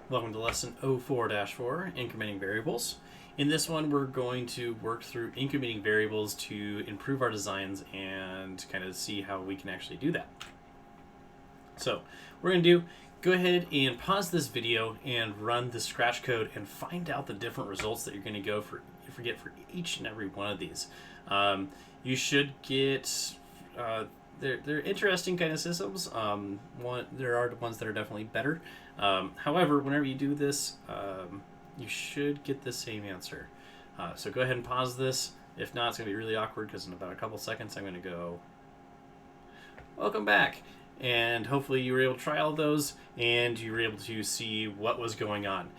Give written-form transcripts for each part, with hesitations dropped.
Welcome to lesson 04-4, incrementing variables. In this one, we're going to work through incrementing variables to improve our designs and kind of see how we can actually do that. So, we're going to go ahead and pause this video and run the Scratch code and find out the different results that you're going to get for each and every one of these. You should get they're interesting kind of systems. There are ones that are definitely better. However, whenever you do this, you should get the same answer. So go ahead and pause this. If not, it's going to be really awkward because in about a couple seconds I'm going to go, welcome back. And hopefully you were able to try all of those and you were able to see what was going on.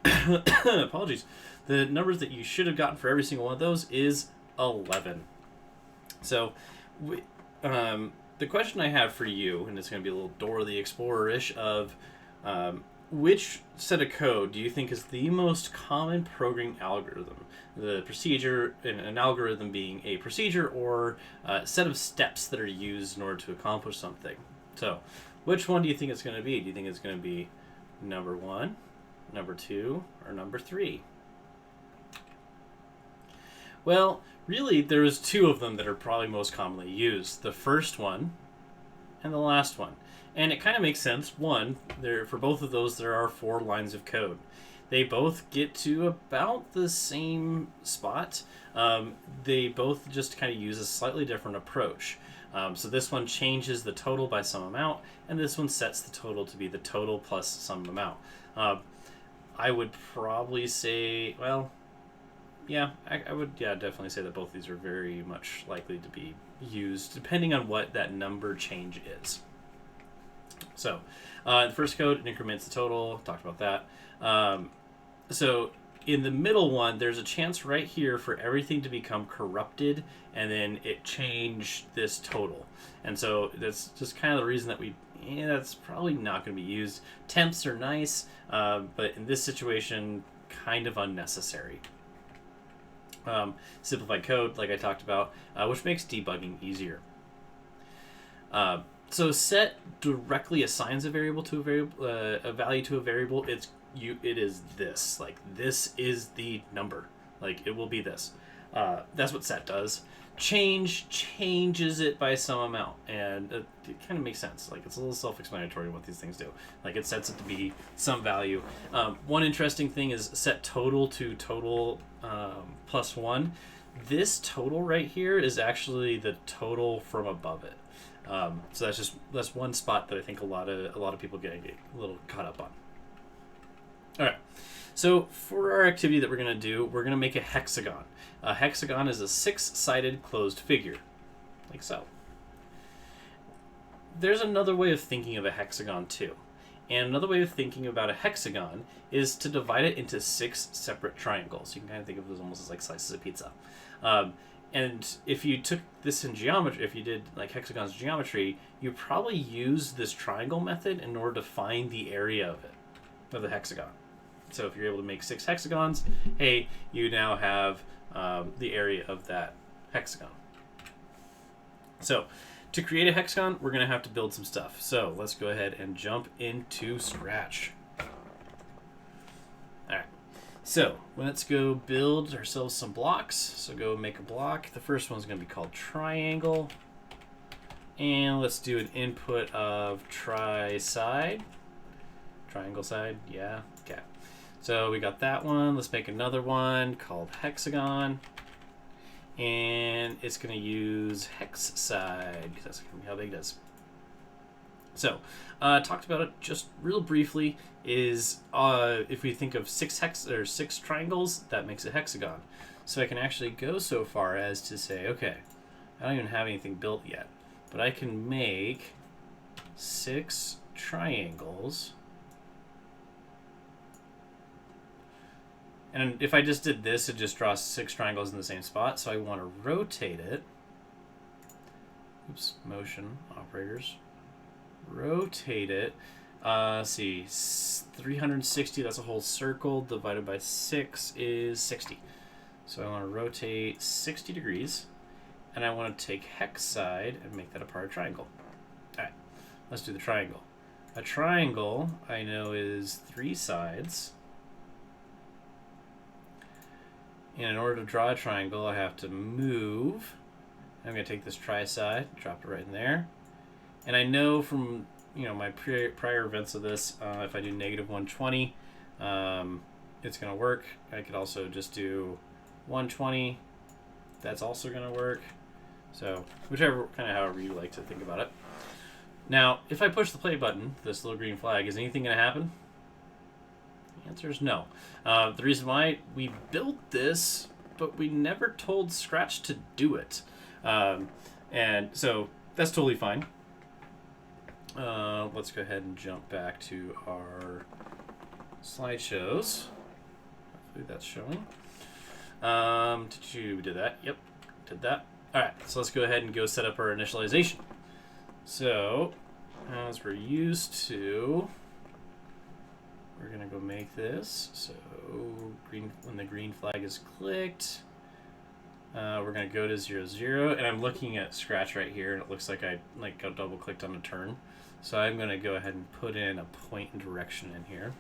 Apologies. The numbers that you should have gotten for every single one of those is 11. So the question I have for you, and it's going to be a little Dora the Explorer-ish, of which set of code do you think is the most common programming algorithm? The procedure, an algorithm being a procedure or a set of steps that are used in order to accomplish something. So, which one do you think it's going to be? Do you think it's going to be number 1, number 2, or number 3? Well, really, there's 2 of them that are probably most commonly used. The first one and the last one. And it kind of makes sense. One, for both of those, there are 4 lines of code. They both get to about the same spot. They both just kind of use a slightly different approach. So this one changes the total by some amount, and this one sets the total to be the total plus some amount. I would probably say, well, yeah, I would definitely say that both of these are very much likely to be used, depending on what that number change is. So, the first code, it increments the total. Talked about that. So, in the middle one, there's a chance right here for everything to become corrupted, and then it change this total. And so, that's just kind of the reason that that's probably not going to be used. Temps are nice, but in this situation, kind of unnecessary. Simplified code, like I talked about, which makes debugging easier. So set directly assigns a variable to a variable, a value to a variable. It is this. Like, this is the number. Like, it will be this. That's what set does. Changes it by some amount, and it kind of makes sense. Like, it's a little self-explanatory what these things do. Like, it sets it to be some value. One interesting thing is set total to total plus 1. This total right here is actually the total from above it. So that's one spot that I think a lot of people get a little caught up on. All right. So for our activity that we're going to do, we're going to make a hexagon. A hexagon is a 6-sided closed figure, like so. There's another way of thinking of a hexagon too. And another way of thinking about a hexagon is to divide it into 6 separate triangles. You can kind of think of those almost as like slices of pizza. And if you took this in geometry, if you did like hexagons geometry, you probably use this triangle method in order to find the area of the hexagon. So if you're able to make 6 hexagons, hey, you now have the area of that hexagon. So to create a hexagon, we're going to have to build some stuff. So let's go ahead and jump into Scratch. All right. So let's go build ourselves some blocks. So go make a block. The first one's going to be called triangle. And let's do an input of tri-side. Triangle side, yeah, okay. So we got that one. Let's make another one called hexagon. And it's going to use hex side because that's going to be how big it is. So, talked about it just real briefly. Is if we think of 6 triangles, that makes a hexagon. So I can actually go so far as to say, okay, I don't even have anything built yet, but I can make 6 triangles. And if I just did this, it just draws 6 triangles in the same spot. So I want to rotate it. Oops, motion operators. Rotate it. Let's see, 360, that's a whole circle, divided by 6 is 60. So I want to rotate 60 degrees, and I want to take hex side and make that a part of triangle. All right, let's do the triangle. A triangle, I know, is 3 sides. And in order to draw a triangle, I have to move. I'm going to take this tri-side, drop it right in there. And I know from my prior events of this, if I do negative 120, it's going to work. I could also just do 120. That's also going to work. So however you like to think about it. Now, if I push the play button, this little green flag, is anything going to happen? The answer is no. The reason why, we built this, but we never told Scratch to do it. And so that's totally fine. Let's go ahead and jump back to our slideshows. Hopefully that's showing. Did you do that? Yep, did that. All right, so let's go ahead and go set up our initialization. So, as we're used to, we're gonna go make this. So, when the green flag is clicked, we're gonna go to 0, 0, and I'm looking at Scratch right here, and it looks like I got double clicked on a turn. So I'm gonna go ahead and put in a point and direction in here.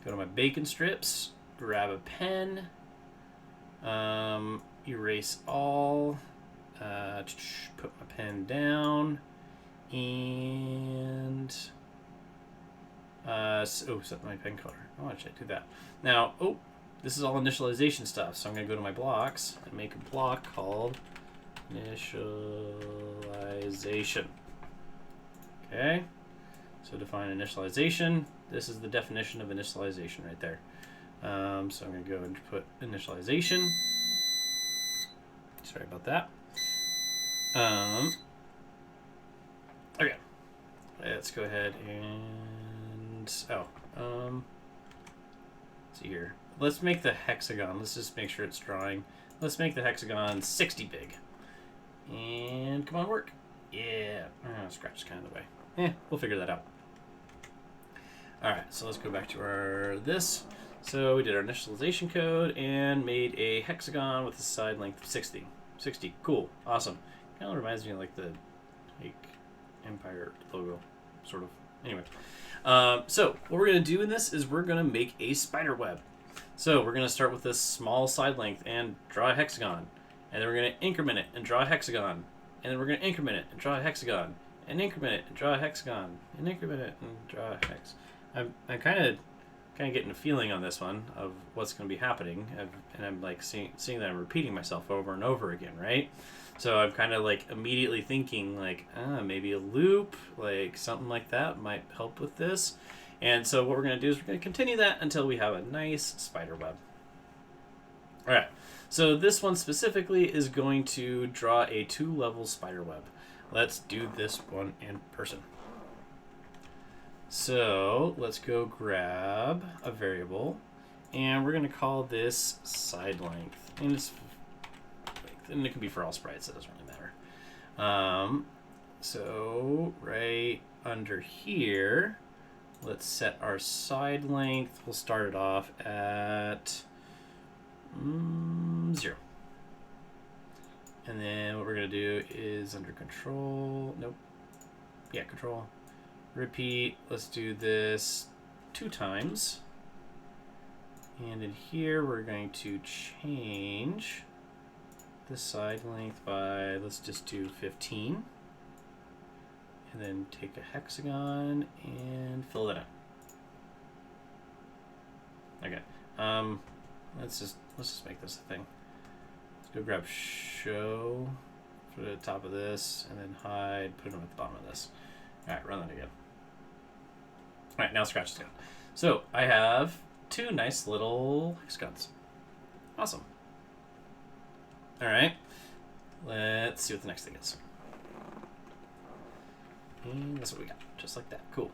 Go to my bacon strips, grab a pen, erase all, put my pen down, and set my pen color. Oh, why should I do that? Now, this is all initialization stuff, so I'm going to go to my blocks and make a block called initialization. Okay, so define initialization. This is the definition of initialization right there. So I'm going to go and put initialization. Sorry about that. Okay, let's go ahead and let's see here. Let's make the hexagon. Let's just make sure it's drawing. Let's make the hexagon 60 big. And come on, work. Yeah, Scratch is kind of the way. We'll figure that out. All right, so let's go back to our this. So we did our initialization code and made a hexagon with a side length of 60. 60, cool, awesome. Kind of reminds me of like the Empire logo, sort of. Anyway, so what we're going to do in this is we're going to make a spider web. So we're going to start with this small side length and draw a hexagon. And then we're going to increment it and draw a hexagon. And then we're going to increment it and draw a hexagon. And increment it and draw a hexagon. And increment it and draw a hex. I'm kind of getting a feeling on this one of what's going to be happening. And I'm like seeing that I'm repeating myself over and over again, right? So I'm kind of like immediately thinking like, maybe a loop, like something like that might help with this. And so what we're going to do is we're going to continue that until we have a nice spider web. All right, so this one specifically is going to draw a 2-level spider web. Let's do this one in person. So let's go grab a variable, and we're going to call this side length. And it can be for all sprites, it doesn't really matter. So right under here, let's set our side length. We'll start it off at 0. And then what we're going to do is under control, control, repeat. Let's do this 2 times. And in here, we're going to change the side length by, let's just do 15. And then take a hexagon and fill that in. Okay. Let's just make this a thing. Let's go grab show, put it at the top of this, and then hide, put them at the bottom of this. All right, run that again. All right, now Scratch is done. So I have 2 nice little hexagons. Awesome. All right, let's see what the next thing is. And that's what we got, just like that. Cool.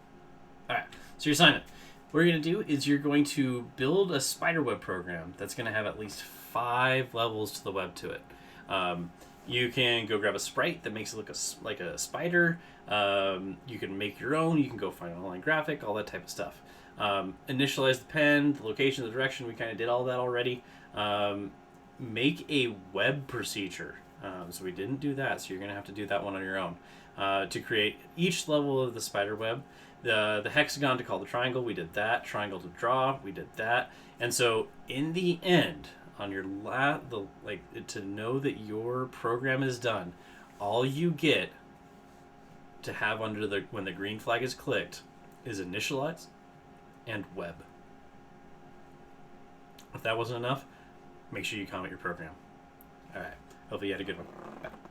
All right, so your assignment. What you're going to do is you're going to build a spider web program that's going to have at least 5 levels to the web to it. You can go grab a sprite that makes it look like a spider. You can make your own. You can go find an online graphic, all that type of stuff. Initialize the pen, the location, the direction. We kind of did all that already. Make a web procedure. So we didn't do that, so you're going to have to do that one on your own. To create each level of the spider web, The hexagon to call the triangle, we did that. Triangle to draw, we did that. And so in the end, on your to know that your program is done, all you get to have under the when the green flag is clicked is initialize and web. If that wasn't enough, make sure you comment your program. All right. Hopefully you had a good one. Bye.